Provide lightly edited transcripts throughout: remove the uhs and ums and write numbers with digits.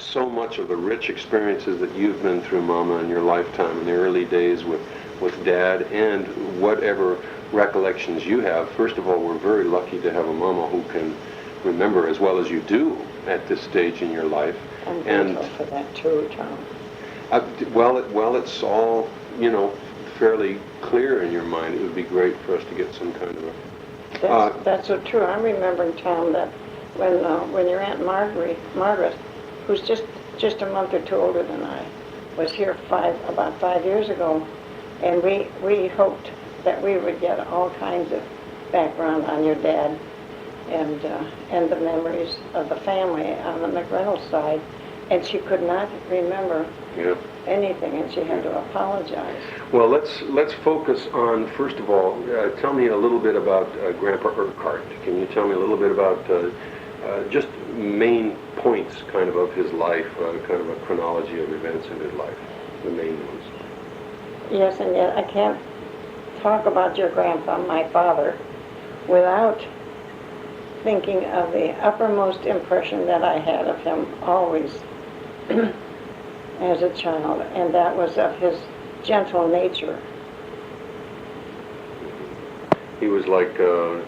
so much of the rich experiences that you've been through, Mama, in your lifetime, in the early days with Dad, and whatever recollections you have. First of all, we're very lucky to have a Mama who can remember as well as you do at this stage in your life. I'm grateful for that too, Tom. Well, it's all, fairly clear in your mind. It would be great for us to get some kind of a... That's so true. I'm remembering, Tom, that when your Aunt Margaret, who's just a month or two older than I, was here about 5 years ago, and we hoped that we would get all kinds of background on your dad and the memories of the family on the McReynolds side, and she could not remember anything, and she had to apologize. Well, let's focus on, first of all, tell me a little bit about Grandpa Urquhart. Can you tell me a little bit about just main points kind of his life, kind of a chronology of events in his life, the main ones? Yes, and yet I can't talk about your grandpa, my father, without thinking of the uppermost impression that I had of him always as a child, and that was of his gentle nature. He was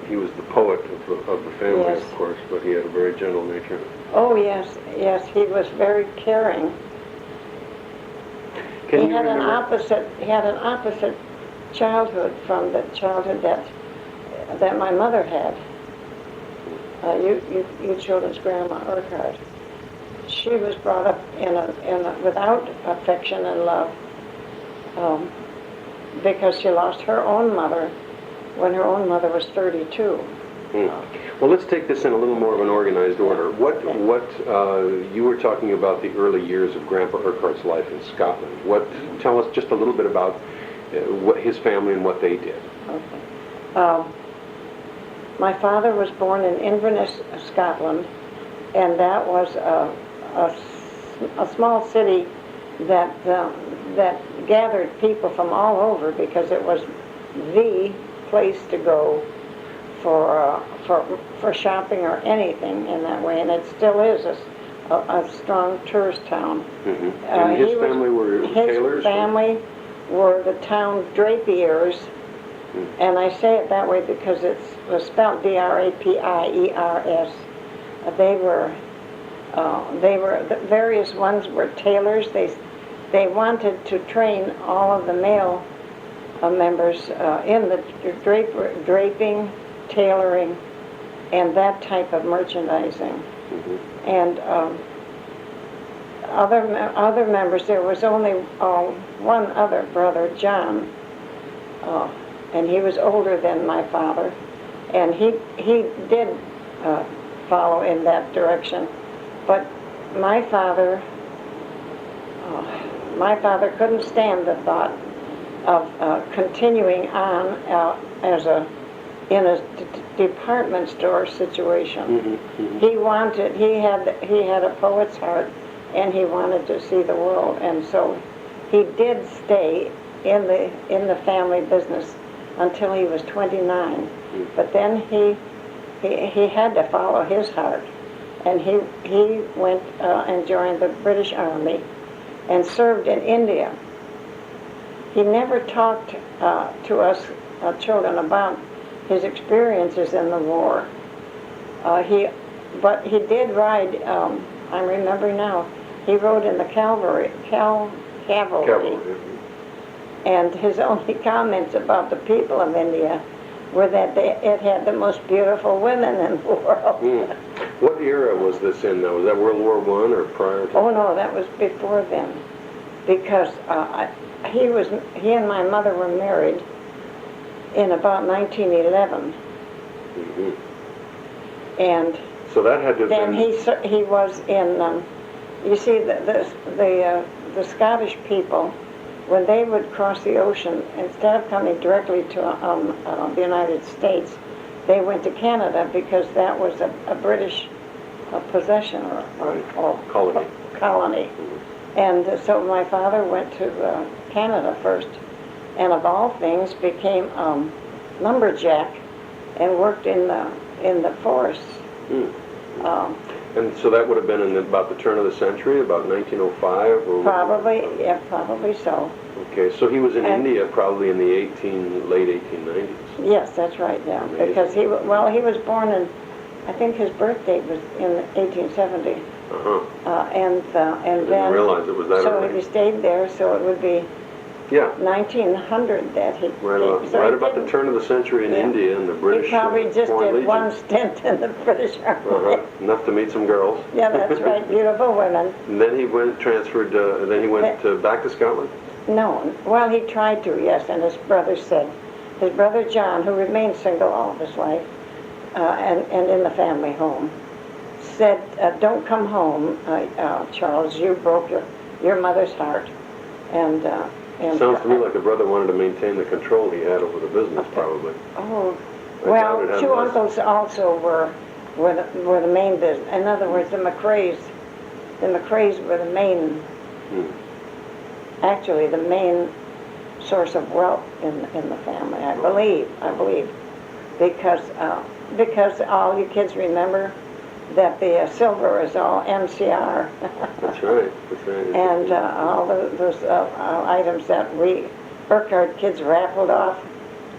he was the poet of the family, yes. Of course, but he had a very gentle nature. Oh, yes, he was very caring. He had an opposite childhood from the childhood that my mother had. You children's grandma, Urquhart. She was brought up without affection and love because she lost her own mother when her own mother was 32. Well, let's take this in a little more of an organized order. What you were talking about the early years of Grandpa Urquhart's life in Scotland. Tell us just a little bit about what his family and what they did. Okay. My father was born in Inverness, Scotland, and that was a small city that gathered people from all over because it was the place to go for shopping or anything in that way, and it still is a strong tourist town. Mm-hmm. And his family were tailors? His family were the town drapiers, and I say it that way because it was spelled D-R-A-P-I-E-R-S. The various ones were tailors. They wanted to train all of the male members in the draping, tailoring, and that type of merchandising. Mm-hmm. And other members, there was only one other brother, John, and he was older than my father, and he did follow in that direction. But my father couldn't stand the thought of continuing on in a department store situation. Mm-hmm. Mm-hmm. He had a poet's heart, and he wanted to see the world, and so he did stay in the family business until he was 29. Mm-hmm. But then he had to follow his heart, and he went and joined the British Army and served in India. He never talked to us children about his experiences in the war. But he did ride, I'm remembering now, he rode in the cavalry. And his only comments about the people of India were that it had the most beautiful women in the world. Mm. What era was this in, though? Was that World War I or prior to? Oh, no, that was before then. Because he and my mother were married in about 1911. Mm-hmm. And so that had to then been... he was in, you see, the Scottish people, when they would cross the ocean, instead of coming directly to the United States, they went to Canada because that was a British possession or colony. Mm-hmm. And so my father went to Canada first, and of all things became lumberjack and worked in the forests. Mm. And so that would have been in about the turn of the century, about 1905? Or Probably, yeah, probably so. Okay, so he was in And- India probably in the late 1890s. Yes, that's right, yeah. Amazing. Because he was born in, I think his birth date was in 1870. Uh-huh. And I didn't then, realize it was that so early. he stayed there, so it would be Yeah, 1900 that he right came. about, So right he about the didn't- turn of the century in Yeah. India and the British He probably just Foreign did Legion. one stint in the British Army. Uh-huh. Enough to meet some girls. Yeah, that's right, beautiful women. And then he went back to Scotland? No, well, he tried to, yes, and his brother said, his brother John, who remained single all of his life, and in the family home, said, don't come home, Charles, you broke your mother's heart. And Sounds to me like the brother wanted to maintain the control he had over the business, probably. Oh, I well, doubt it had two less. uncles also were the main business. In other words, the McReynolds were the main, actually the main source of wealth in the family. I believe, because all you kids remember that the silver is all MCR. That's right. That's right. And all those items that we Urquhart kids raffled off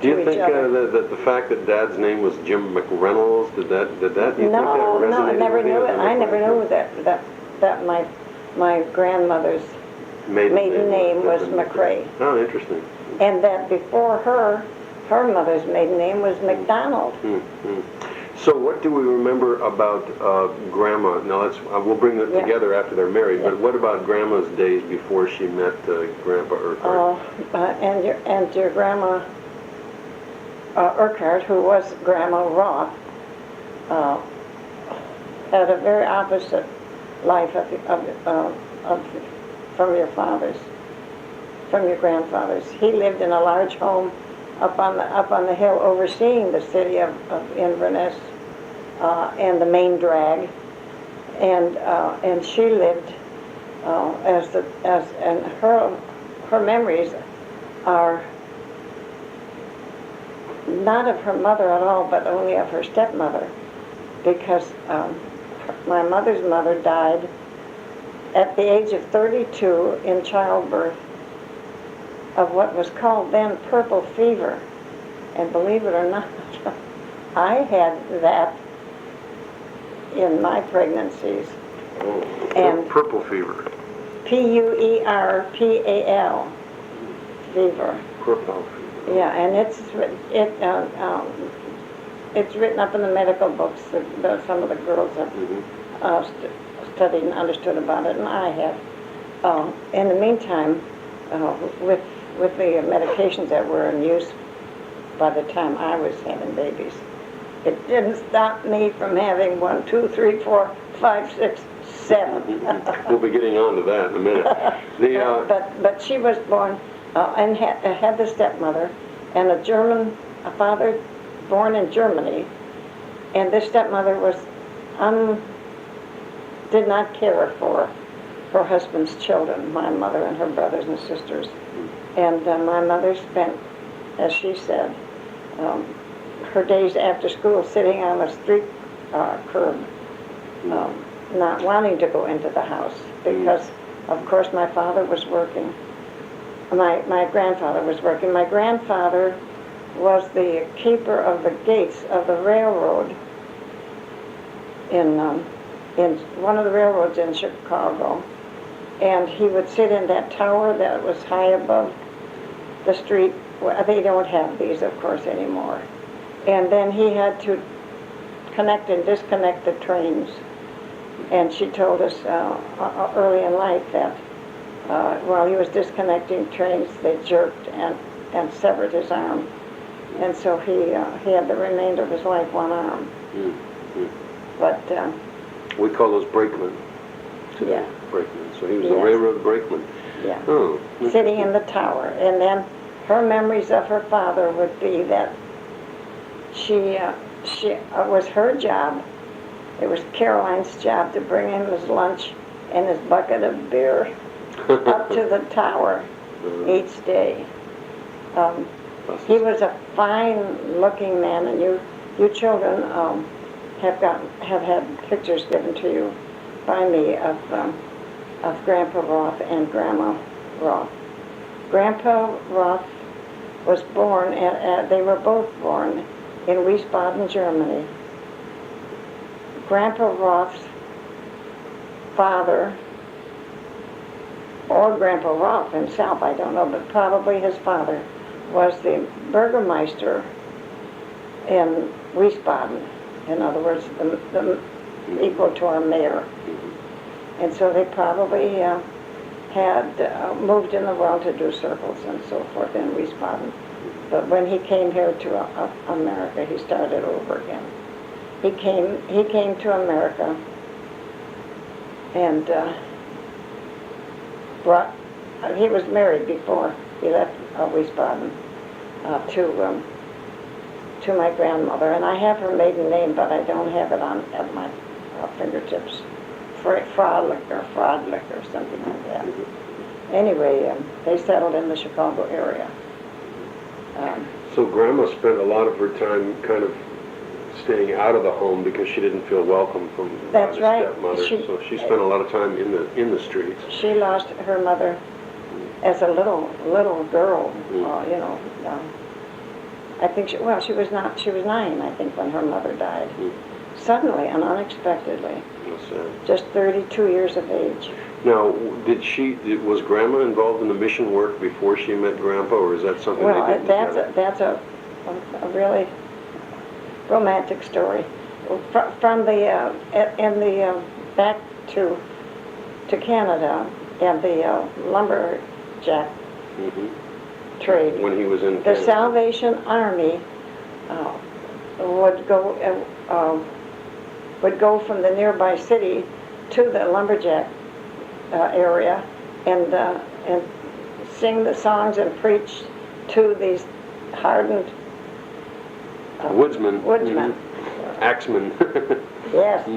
Do you to think each other. that the fact that Dad's name was Jim McReynolds, did that? Do you think that No, I resonated never with you knew as it. a I never McReynolds? knew that my grandmother's maiden name was McRae, Oh, interesting. and that before her mother's maiden name was McDonald. So what do we remember about Grandma? Now we'll bring them Yeah. together after they're married. Yeah. But what about Grandma's days before she met Grandpa Urquhart? And your grandma Urquhart, who was Grandma Roth, had a very opposite life from your grandfather's. He lived in a large home up on the hill overseeing the city of Inverness and the main drag, and she lived and her memories are not of her mother at all, but only of her stepmother, because my mother's mother died at the age of 32 in childbirth of what was called then purple fever. And believe it or not, I had that in my pregnancies. And Purple fever. Puerpal fever. Purple fever. Yeah, and it's written up in the medical books that some of the girls have studied and understood about it, and I have. In the meantime, with the medications that were in use by the time I was having babies, it didn't stop me from having 1, 2, 3, 4, 5, 6, 7. We'll be getting on to that in a minute. But she was born and had the stepmother and a father born in Germany, and this stepmother was did not care for her husband's children, my mother and her brothers and sisters. And my mother spent, as she said, her days after school sitting on the street curb, not wanting to go into the house because, of course, my father was working. My grandfather was working. My grandfather was the keeper of the gates of the railroad in one of the railroads in Chicago. And he would sit in that tower that was high above the street. Well, they don't have these, of course, anymore. And then he had to connect and disconnect the trains. And she told us early in life that while he was disconnecting trains, they jerked and severed his arm. And so he had the remainder of his life one arm. But we call those brakemen today. Yeah. Brakemen. So he was a Yes. railroad brakeman. yeah, Oh. sitting in the tower. And then her memories of her father would be that she was her job. It was Caroline's job to bring him his lunch and his bucket of beer up to the tower each day. He was a fine-looking man, and you children have had pictures given to you by me of Grandpa Roth and Grandma Roth. Grandpa Roth was born, they were both born in Wiesbaden, Germany. Grandpa Roth's father, or Grandpa Roth himself, I don't know, but probably his father, was the Burgermeister in Wiesbaden. In other words, the equal to our mayor. And so they probably had moved in the world to do circles and so forth in Wiesbaden. But when he came here to America, he started over again. He came to America and he was married before he left Wiesbaden to my grandmother, and I have her maiden name, but I don't have it at my fingertips. Frodlich or something like that. Anyway, they settled in the Chicago area. So Grandma spent a lot of her time kind of staying out of the home because she didn't feel welcome from That's the right. stepmother. So she spent a lot of time in the streets. She lost her mother as a little girl. I think she was 9, I think, when her mother died. Suddenly and unexpectedly. Just 32 years of age. Now, was Grandma involved in the mission work before she met Grandpa, or is that something they did together? That's a really romantic story. From the back to Canada and the lumberjack trade. When he was in the Canada. Salvation Army would go from the nearby city to the lumberjack area and sing the songs and preach to these hardened woodsmen. Axemen. Yes.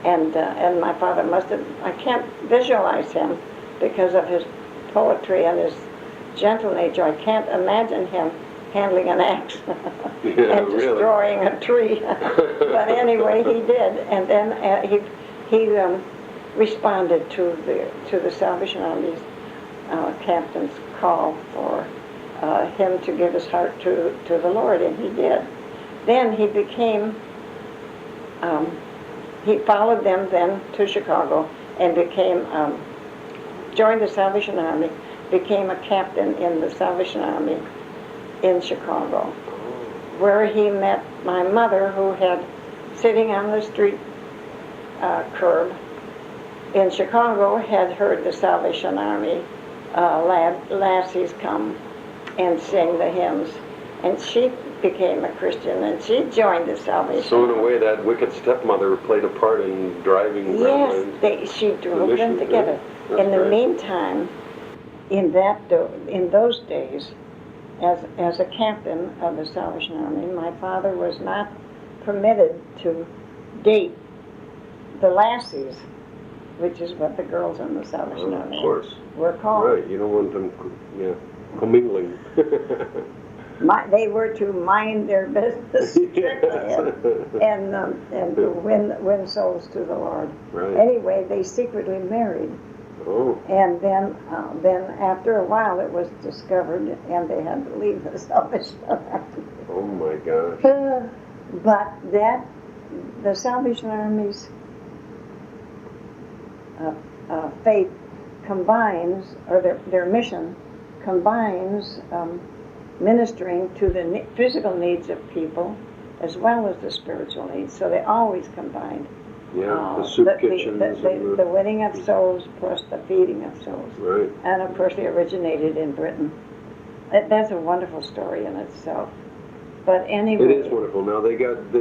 And my father I can't visualize him because of his poetry and his gentle nature. I can't imagine him handling an axe and destroying a tree. But anyway, he did, and then he responded to the Salvation Army's captain's call for him to give his heart to the Lord, and he did. Then he became. He followed them then to Chicago and joined the Salvation Army, became a captain in the Salvation Army in Chicago, where he met my mother, who had, sitting on the street curb in Chicago, had heard the Salvation Army lassies come and sing the hymns, and she became a Christian, and she joined the Salvation So in a Army. way, that wicked stepmother played a part in driving Grandma. Yes, she drove them together. Yeah, In the right. meantime, in those days, as a captain of the Salvation Army, my father was not permitted to date the lassies, which is what the girls in the Salvation Army were called. Right, you don't want them, commingling. They were to mind their business strictly and win souls to the Lord. Right. Anyway, they secretly married. Oh. And then after a while it was discovered and they had to leave the Salvation Army. Oh my gosh. But the Salvation Army's faith combines, or their mission combines ministering to the physical needs of people as well as the spiritual needs. So they always combined. Yeah, the soup kitchens. The winning of souls plus the feeding of souls. Right. And of course, they originated in Britain. That's a wonderful story in itself. But anyway, It is wonderful. Now they got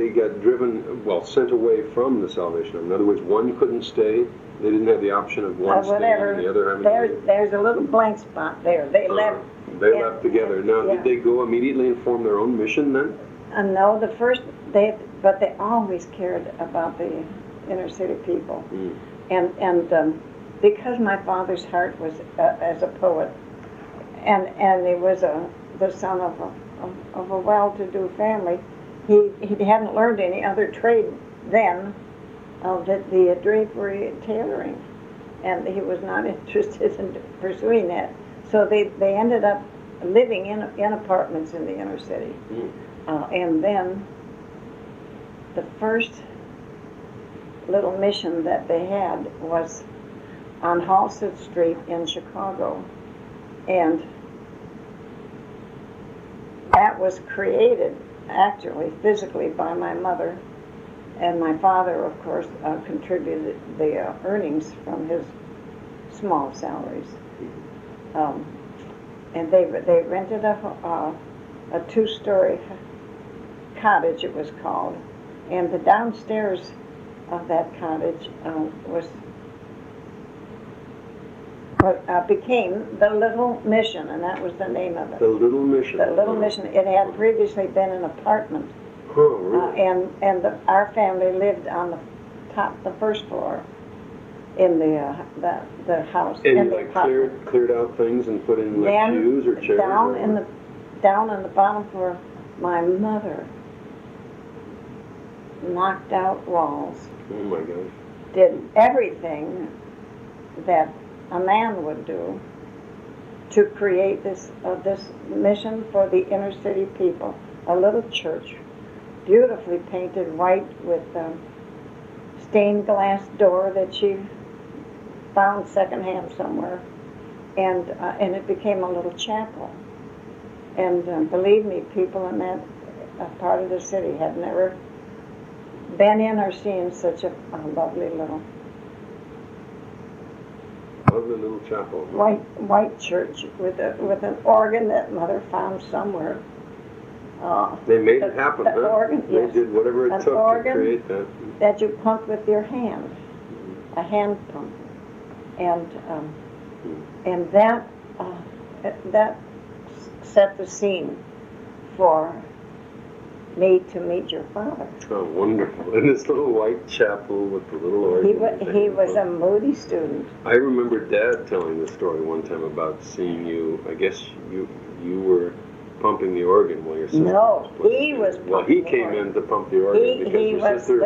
driven, sent away from the Salvation Army. In other words, one couldn't stay. They didn't have the option of one staying and the other having to leave. There's a little blank spot there. They left. They left together. Now, did they go immediately and form their own mission then? No, but they always cared about the inner city people. And because my father's heart was as a poet, and he was the son of a well-to-do family, he hadn't learned any other trade then the drapery tailoring, and he was not interested in pursuing that. So they ended up living in apartments in the inner city. And then the first little mission that they had was on Halsted Street in Chicago, and that was created actually physically by my mother, and my father, of course, contributed the earnings from his small salaries. And they rented a two-story cottage, it was called, and the downstairs of that cottage became the Little Mission, and that was the name of it. The Little Mission. The Little Mission. It had previously been an apartment. Oh, really? And our family lived on the first floor in the house. And in you the like cleared out things and put in like then pews or chairs? down in the bottom floor, my mother knocked out walls. Oh my gosh. Did everything that a man would do to create this mission for the inner city people. A little church, beautifully painted white with stained glass door that she found secondhand somewhere, and it became a little chapel. And believe me, people in that part of the city had never been in or seen such a lovely little chapel. White church with an organ that mother found somewhere. They made it happen, the huh? Organ, yes. They did whatever it took to create that. That you pump with your hand, a hand pump, and that set the scene for me to meet your father. Oh, wonderful. In this little white chapel with the little organ. He was a Moody student. I remember Dad telling the story one time about seeing you. I guess you were pumping the organ while your sister No, was he was Well, he came in to pump the organ because your sister...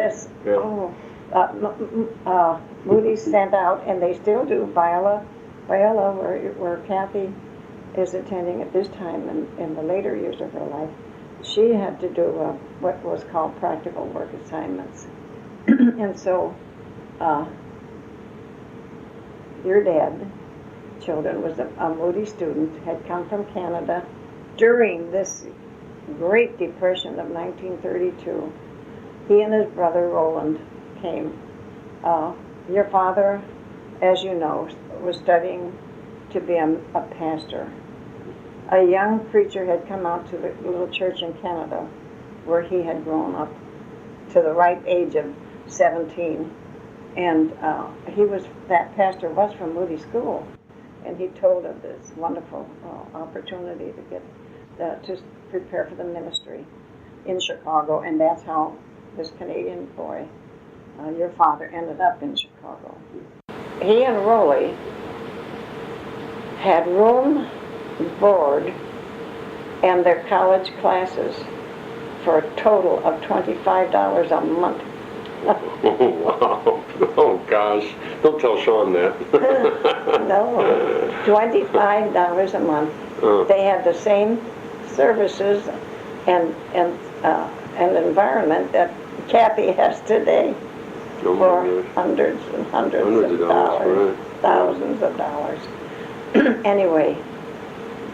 Moody sent out, and they still do, Viola, where Kathy is attending at this time in the later years of her life. She had to do what was called practical work assignments. And so your dad, children, was a Moody student, had come from Canada during this Great Depression of 1932. He and his brother Roland came. Your father, as you know, was studying to be a pastor. A young preacher had come out to the little church in Canada where he had grown up to the ripe age of 17. And that pastor was from Moody School. And he told of this wonderful opportunity to get to prepare for the ministry in Chicago. And that's how this Canadian boy, your father, ended up in Chicago. He and Rolly had room, board, and their college classes for a total of $25 a month. Oh, wow. Oh, gosh. Don't tell Sean that. No, $25 a month. Oh. They had the same services and environment that Kathy has today for hundreds and hundreds of dollars, right. thousands of dollars. Anyway,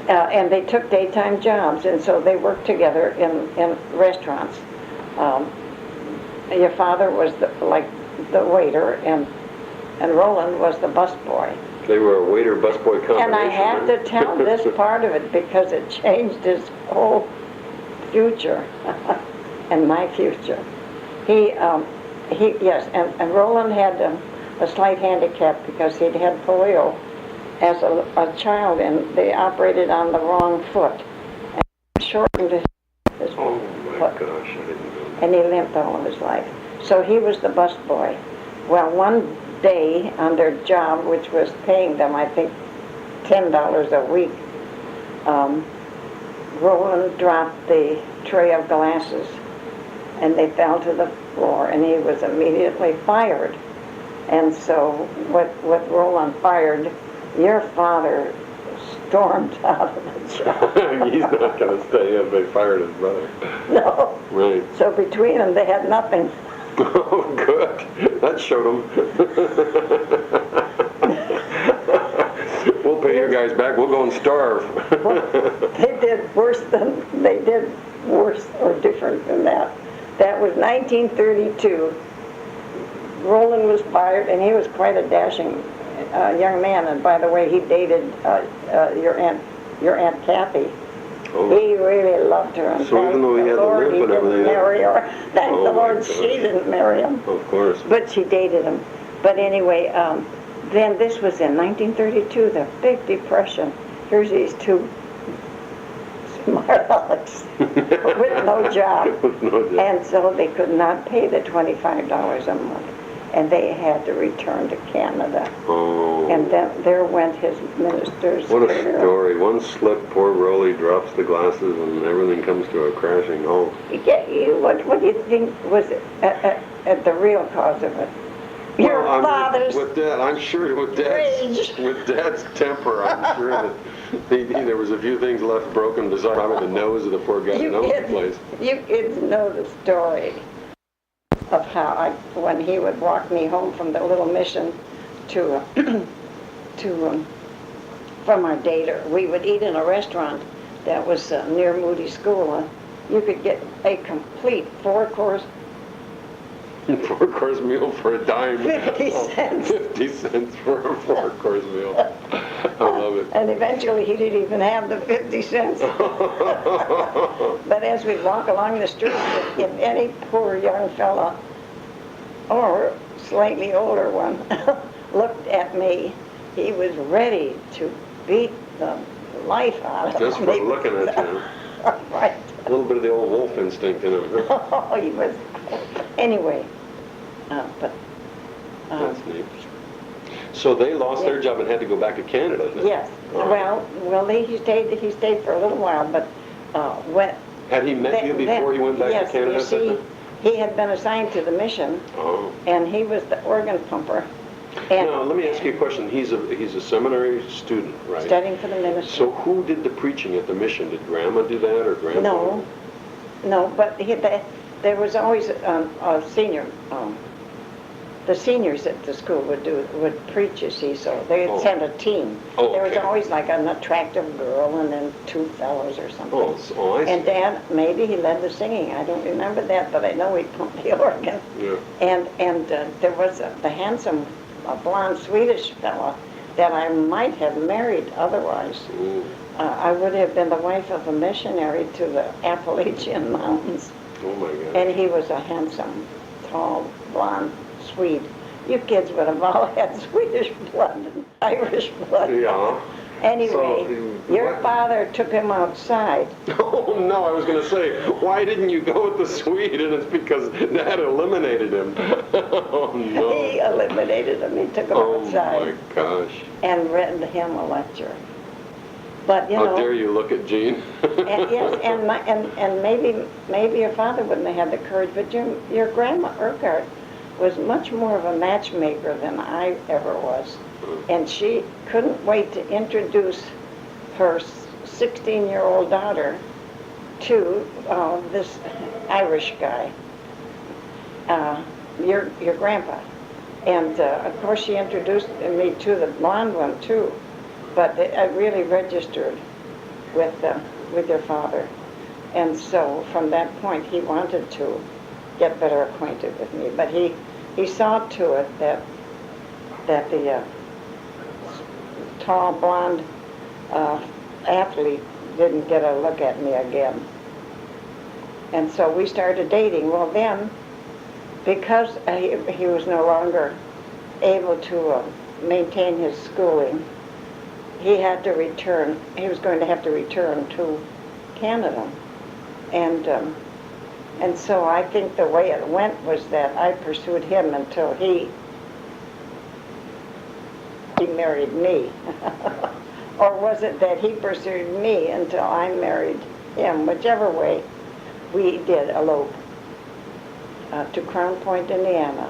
and they took daytime jobs, and so they worked together in restaurants. Your father was the waiter, and Roland was the busboy. They were a waiter-busboy combination. And I have to tell this part of it because it changed his whole future and my future. Yes, and Roland had a slight handicap because he'd had polio as a child, and they operated on the wrong foot and shortened his Oh my foot. gosh, I didn't know. And he limped all of his life. So he was the busboy. Well, one day on their job, which was paying them, I think, $10 a week, Roland dropped the tray of glasses and they fell to the floor, and he was immediately fired. And so with Roland fired, your father stormed out of the job. He's not going to stay if they fired his brother. No. Right. So between them, they had nothing. Oh, good. That showed them. We'll pay you guys back. We'll go and starve. Well, they did worse or different than that. That was 1932. Roland was fired, and he was quite a dashing young man. And by the way, he dated your aunt Kathy. Oh. He really loved her. And So even though he had the Lord, limp and everything didn't marry her. Thank Oh, the my Lord, gosh. she didn't marry him. Of course. But she dated him. But anyway, then this was in 1932, the Big Depression. Here's these two smart alecks with no job. With no job. And so they could not pay the $25 a month. And they had to return to Canada. Oh. And then there went his minister's What a career. story. One slip, poor Rolly drops the glasses and everything comes to a crashing halt. What do you think was the real cause of it? Your Well, I mean, father's with Dad, I'm sure with rage. Dad's temper, I'm sure that there was a few things left broken besides probably the nose of the poor guy that owns the place. You kids know the story of how when he would walk me home from the little mission from our dater, we would eat in a restaurant that was near Moody School. You could get a complete four-course Meal for a dime. 50 cents. 50 cents for a 4-course meal. I love it. And eventually he didn't even have the 50 cents. But as we walk along the street, if any poor young fella or slightly older one looked at me, he was ready to beat the life out of Just me. for looking at you. Right. A little bit of the old wolf instinct in him. Huh? Oh, he was. Anyway, That's neat. So they lost their job and had to go back to Canada then? yes. Well, he stayed for a little while, but when Had he met you before he went back yes, to Canada? you see, he had been assigned to the mission, Oh. and he was the organ pumper. And Now, let me ask you a question. He's a seminary student, right? studying for the ministry. So who did the preaching at the mission? Did Grandma do that or Grandpa? No, but there was always a senior. The seniors at the school would preach, you see, so they sent a team. Oh, There was okay. always like an attractive girl and then two fellows or something. I see. And Dad, maybe he led the singing. I don't remember that, but I know he pumped the organ. Yeah. And there was the handsome blonde Swedish fella that I might have married otherwise. Ooh. I would have been the wife of a missionary to the Appalachian Mountains. Oh my God. And he was a handsome, tall, blonde Swede. You kids would have all had Swedish blood and Irish blood. Yeah. Anyway, So, your what- father took him outside. Oh no, I was going to say, why didn't you go with the Swede? And it's because Dad eliminated him. Oh no. He eliminated him. He took him Oh outside my gosh. and read him a lecture. But you How know, dare you look at Jean? and yes, and maybe your father wouldn't have had the courage, but your grandma Urquhart was much more of a matchmaker than I ever was, and she couldn't wait to introduce her 16-year-old daughter to this Irish guy, your grandpa, and of course she introduced me to the blonde one too. But I really registered with your father. And so from that point, he wanted to get better acquainted with me. But he saw to it that the tall, blonde athlete didn't get a look at me again. And so we started dating. Well, then, because he was no longer able to maintain his schooling, he had to return. He was going to have to return to Canada, and so I think the way it went was that I pursued him until he married me, or was it that he pursued me until I married him? Whichever way, we did elope. to Crown Point, Indiana,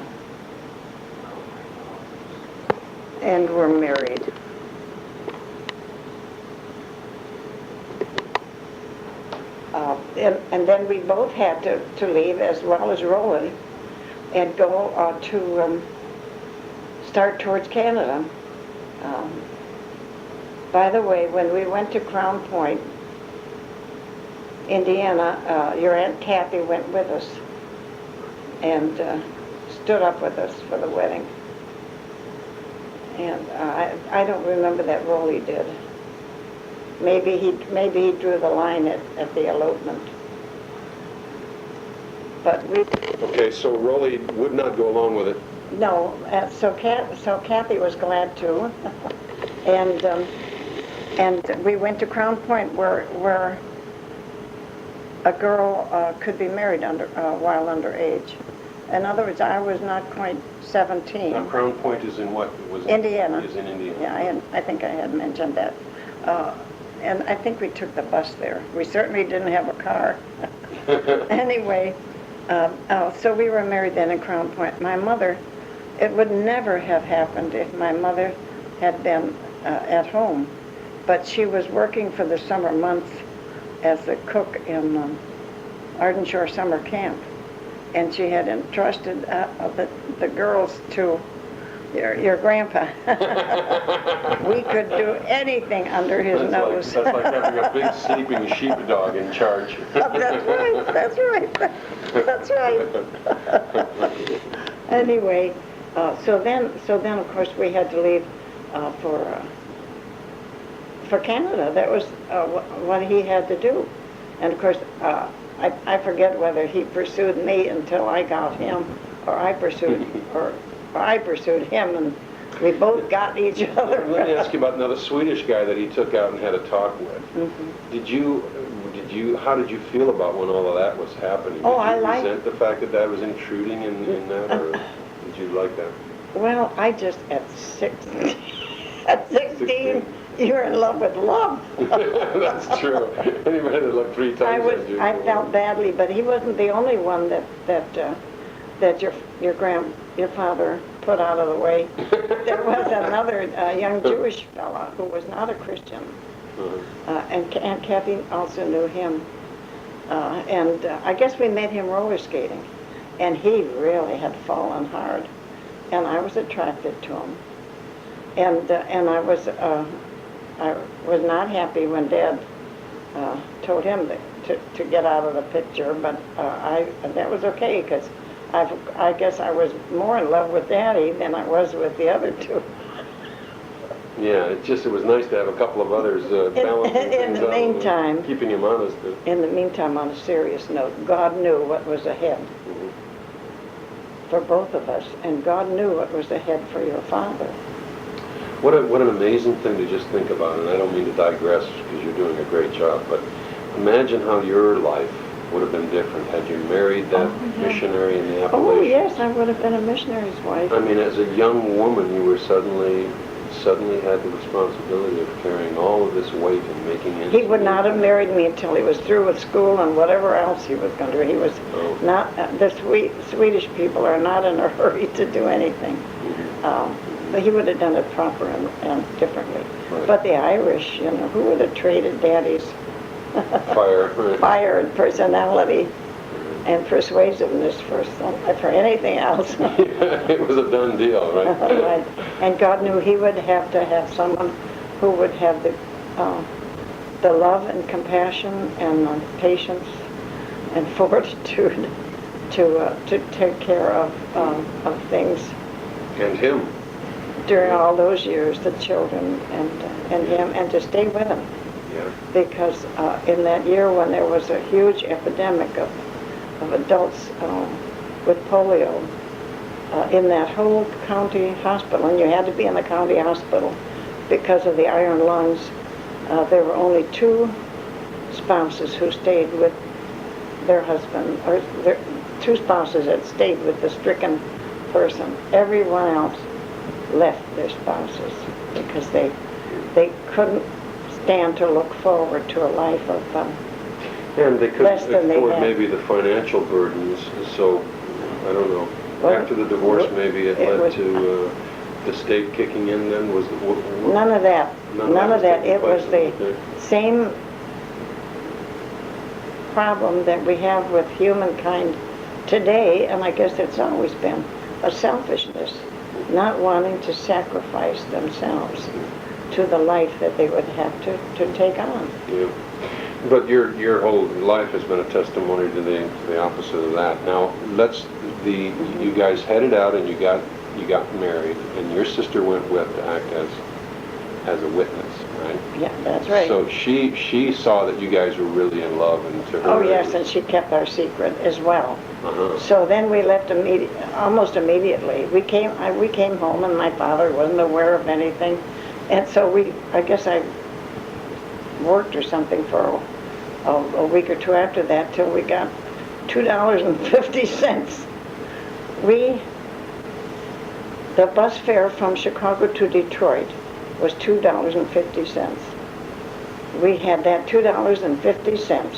and were married. And then we both had to leave, as well as Roland, and go to start towards Canada. By the way, when we went to Crown Point, Indiana, your Aunt Kathy went with us and stood up with us for the wedding. And I don't remember that role he did. Maybe he drew the line at the elopement. But we... Okay, so Rolly would not go along with it. No, so Kathy was glad to, and we went to Crown Point where a girl could be married while underage. In other words, I was not quite 17. Now, Crown Point is in what? Indiana. Is in Indiana. Yeah, I think I had mentioned that. And I think we took the bus there. We certainly didn't have a car. Anyway, so we were married then in Crown Point. My mother, it would never have happened if my mother had been at home. But she was working for the summer months as a cook in Arden Shore Summer Camp. And she had entrusted the girls to your grandpa. We could do anything under his nose. That's like having a big sleeping sheepdog in charge. That's right. Anyway, so then of course we had to leave for Canada. That was what he had to do. And of course, I forget whether he pursued me until I got him, or I pursued him, and we both got each other. Let me ask you about another Swedish guy that he took out and had a talk with. Mm-hmm. How did you feel about when all of that was happening? Oh, did you resent the fact that was intruding in that, or did you like that? Well, I just, at 16, you're in love with love. That's true. Anybody that looked 3 times I felt badly, but he wasn't the only one that your father put out of the way. There was another young Jewish fella who was not a Christian, and Aunt Kathy also knew him. And I guess we met him roller skating, and he really had fallen hard, and I was attracted to him, and I was not happy when Dad told him to get out of the picture, but that was okay, because I guess I was more in love with Daddy than I was with the other two. Yeah, it was nice to have a couple of others balancing in the meantime, keeping him honest. In the meantime, on a serious note, God knew what was ahead for both of us, and God knew what was ahead for your father. What an amazing thing to just think about, and I don't mean to digress because you're doing a great job, but imagine how your life would have been different had you married that missionary in the Appalachians. Oh, yes, I would have been a missionary's wife. I mean, as a young woman, you were suddenly had the responsibility of carrying all of this weight and making ends meet. He would not have married me until he was through with school and whatever else he was going to do. He was not, the Swedish people are not in a hurry to do anything. But he would have done it proper and differently. Right. But the Irish, who would have traded Daddy's fire and personality and persuasiveness for anything else? It was a done deal, right? Right. And God knew he would have to have someone who would have the love and compassion and patience and fortitude to take care of things. And him. During all those years, the children and him, and to stay with him. Yeah. Because in that year when there was a huge epidemic of adults with polio in that whole county hospital, and you had to be in the county hospital because of the iron lungs, there were only 2 spouses who stayed with their husband, or 2 spouses that stayed with the stricken person. Everyone else left their spouses because they couldn't stand to look forward to a life of and they couldn't less than they afford had. maybe the financial burdens, so I don't know. Well, After the divorce, maybe it led was, to the state kicking in then? Was none of that. None of that. It was the okay. same problem that we have with humankind today, and I guess it's always been a selfishness, not wanting to sacrifice themselves to the life that they would have to take on. Yeah. But your whole life has been a testimony to the opposite of that. Now you guys headed out and you got married, and your sister went with to act as a witness, right? Yeah, that's right. So she saw that you guys were really in love, and to her. Oh yes, and she kept our secret as well. Uh-huh. So then we left almost immediately. We came home, and my father wasn't aware of anything, and so I guess I worked or something for a week or two after that till we got $2.50. The bus fare from Chicago to Detroit was $2.50. We had that $2.50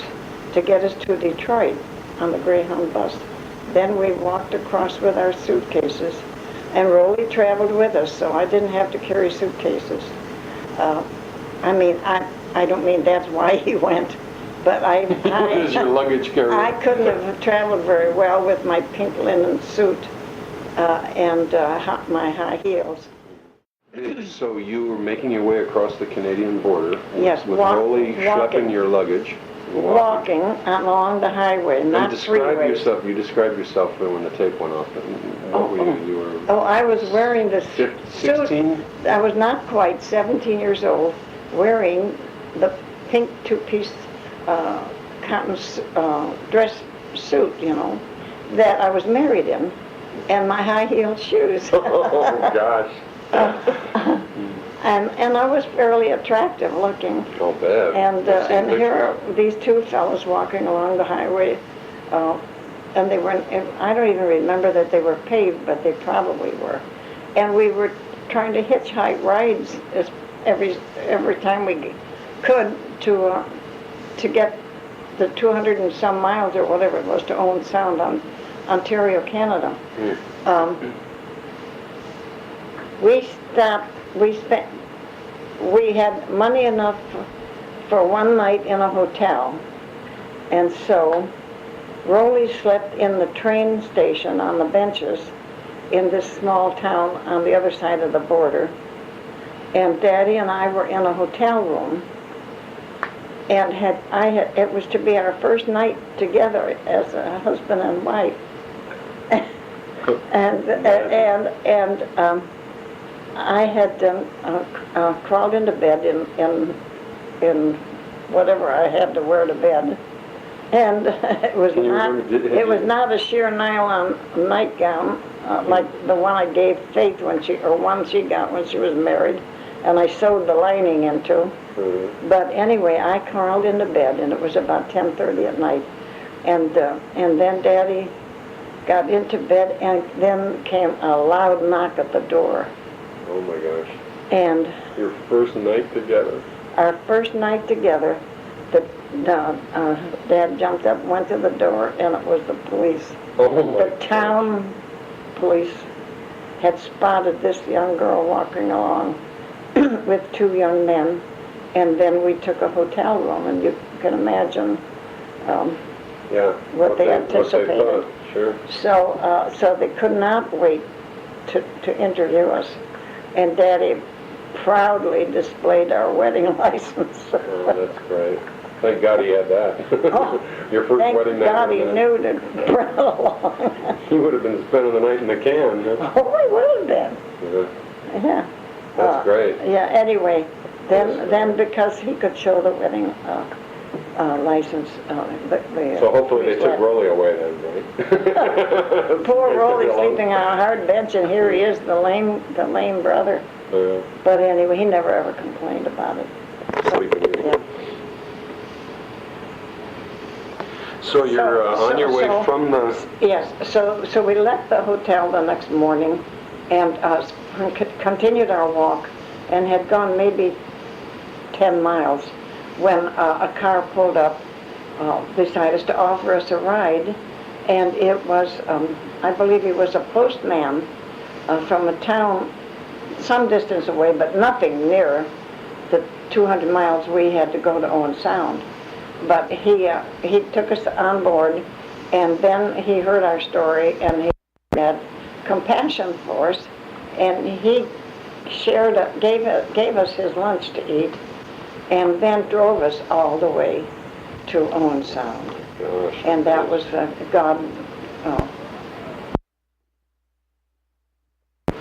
to get us to Detroit on the Greyhound bus. Then we walked across with our suitcases, and Rolly traveled with us, so I didn't have to carry suitcases. I don't mean that's why he went, but What is your luggage carrier? I couldn't have traveled very well with my pink linen suit and my high heels. So you were making your way across the Canadian border. Yes, with Rolly schlepping your luggage. Walking along the highway, not freeways. You described yourself when the tape went off. What were you? You were. Oh, I was wearing this 16? suit. I was not quite 17 years old, wearing the pink two-piece cotton dress suit, that I was married in, and my high-heeled shoes. Oh gosh. And I was fairly attractive looking. Oh, bad. And here are these two fellows walking along the highway, and they weren't. I don't even remember that they were paved, but they probably were. And we were trying to hitchhike rides every time we could to get the 200 and some miles or whatever it was to Owen Sound on Ontario, Canada. We had money enough for one night in a hotel, and so Rolly slept in the train station on the benches in this small town on the other side of the border, and Daddy and I were in a hotel room, and it was to be our first night together as a husband and wife, and I had crawled into bed in whatever I had to wear to bed, and it was not a sheer nylon nightgown like the one I gave Faith one she got when she was married, and I sewed the lining into. But anyway, I crawled into bed, and it was about 10:30 at night, and then Daddy got into bed, and then came a loud knock at the door. Oh my gosh. And your first night together. Our first night together, Dad jumped up, went to the door, and it was the police. Oh my The town police had spotted this young girl walking along with two young men, and then we took a hotel room, and you can imagine what they anticipated. What they thought. Sure. So they could not wait to interview us. And Daddy proudly displayed our wedding license. Oh, that's great. Thank God he had that. Oh, your first wedding night. Thank God he knew to bring it along. He would have been spending the night in the can. Huh? Oh, he would have been. Yeah. That's great. Yeah, anyway, then because he could show the wedding license. So hopefully they took Rolly away then, right? Poor Rolly sleeping on a hard bench, and here he is, the lame brother. But anyway, he never ever complained about it. Sleeping here. Yeah. So you're on your way from the... Yes, so we left the hotel the next morning and continued our walk and had gone maybe 10 miles when a car pulled up beside us to offer us a ride, and it was, I believe he was a postman from a town some distance away, but nothing near the 200 miles we had to go to Owen Sound. But he took us on board, and then he heard our story, and he had compassion for us, and he gave us his lunch to eat, and then drove us all the way to Owen Sound. Gosh. And that was God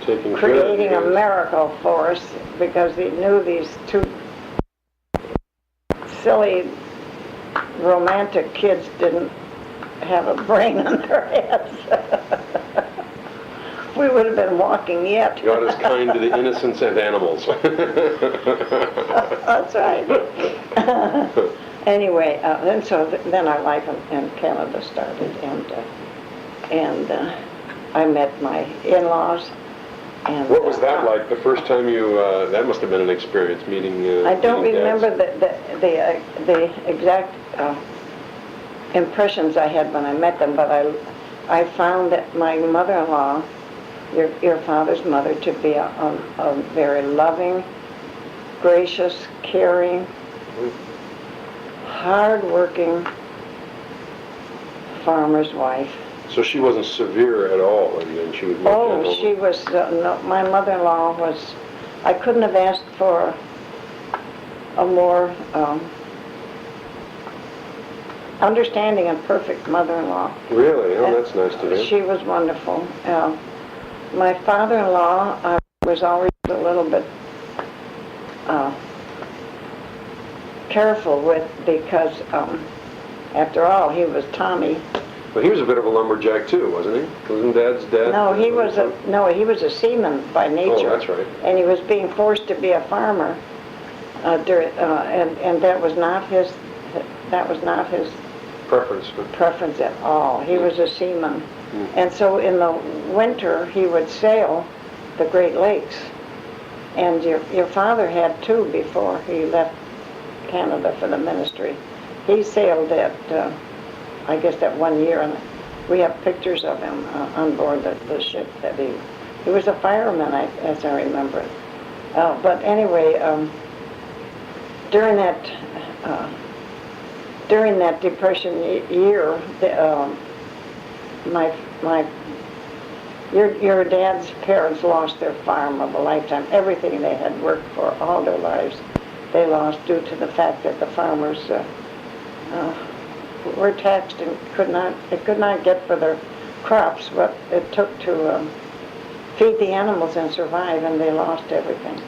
Taking creating care of a you. miracle for us, because he knew these two silly romantic kids didn't have a brain in their heads. We would have been walking yet. God is kind to the innocents and animals. That's right. Anyway, and so then our life in Canada started, and I met my in-laws. And, What was that like the first time you, that must have been an experience, meeting I don't meeting dads. remember the exact impressions I had when I met them, but I found that my mother-in-law, your father's mother, to be a very loving, gracious, caring, hard-working farmer's wife. So she wasn't severe at all, and then she was more Oh, gentle. she was, no, my mother-in-law was, I couldn't have asked for a more understanding and perfect mother-in-law. Really? Oh, that's nice to hear. She was wonderful. My father-in-law was always a little bit careful with, because after all, he was Tommy. But he was a bit of a lumberjack too, wasn't he? Wasn't Dad's dad? No, he was a seaman by nature. Oh, that's right. And he was being forced to be a farmer, and that was not his preference at all. He was a seaman. And so in the winter, he would sail the Great Lakes. And your father had too before he left Canada for the ministry. He sailed I guess that one year, and we have pictures of him on board the ship. That he was a fireman, as I remember. But anyway, during that Depression year, your dad's parents lost their farm of a lifetime. Everything they had worked for all their lives, they lost due to the fact that the farmers were taxed and could not get for their crops what it took to feed the animals and survive, and they lost everything.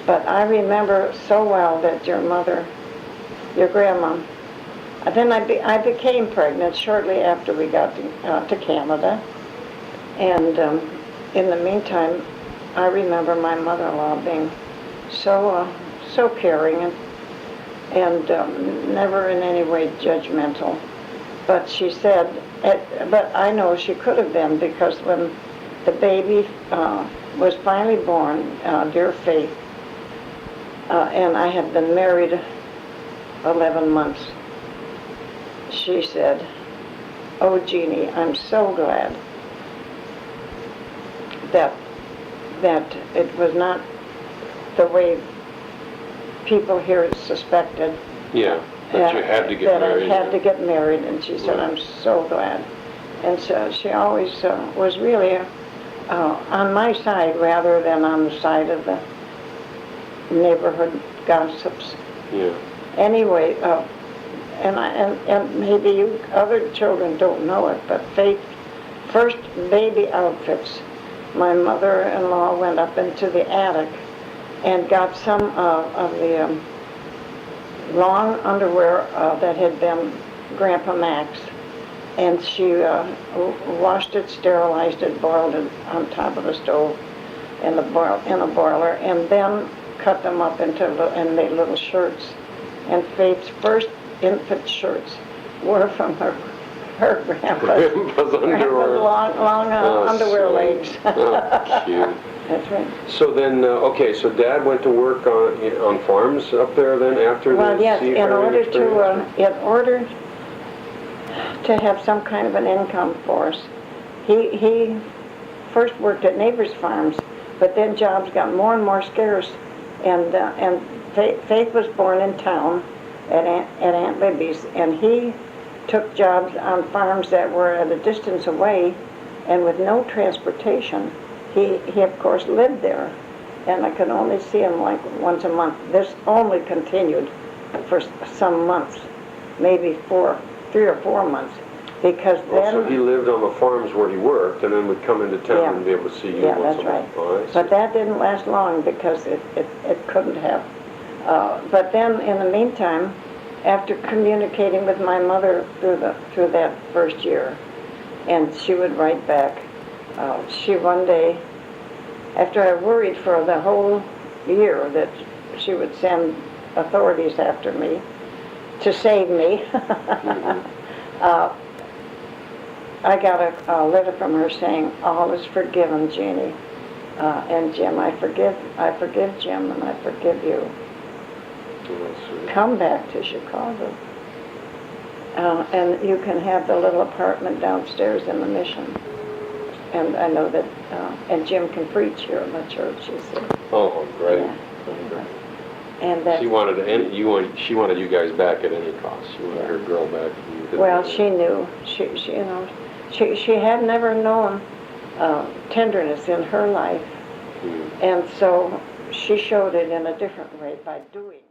But I remember so well that your mother, your grandma, then I became pregnant shortly after we got to Canada, and in the meantime, I remember my mother-in-law being so caring and never in any way judgmental. But she said, but I know she could have been, because when the baby was finally born, dear Faith, and I had been married 11 months, she said, "Oh, Jeannie, I'm so glad that it was not the way people here suspected." Yeah, that you had to get married. That I had to get married, and she said, "I'm so glad." And so she always was really on my side rather than on the side of the neighborhood gossips. Yeah. Anyway, and maybe you other children don't know it, but Faith, first baby outfits, my mother-in-law went up into the attic and got some of the long underwear that had been Grandpa Mac's, and she washed it, sterilized it, boiled it on top of the stove in a boiler, and then cut them up and made little shirts. And Faith's first infant shirts were from her grandpa's underwear. long underwear sweet. legs. Oh, cute. That's right. So then, so Dad went to work on farms up there then after Well, the yes, seafaring experience? in order to have some kind of an income for us. He first worked at neighbors' farms, but then jobs got more and more scarce, and Faith was born in town at Aunt Libby's, and he took jobs on farms that were at a distance away, and with no transportation. He of course lived there, and I could only see him like once a month. This only continued for some months, maybe 3 or 4 months, because then... So he lived on the farms where he worked, and then would come into town and be able to see you once a month. Right. Oh, I see. But that didn't last long because it couldn't have. But then, in the meantime, after communicating with my mother through that first year, and she would write back, she one day, after I worried for the whole year that she would send authorities after me to save me, I got a letter from her saying, "All is forgiven, Jeannie, and Jim, I forgive Jim, and I forgive you. Come back to Chicago, and you can have the little apartment downstairs in the mission. And I know that, and Jim can preach here in the church," she said. Oh, great. Yeah. And that, She wanted you guys back at any cost. She wanted her girl back. Well, she knew. She had never known tenderness in her life, and so she showed it in a different way by doing.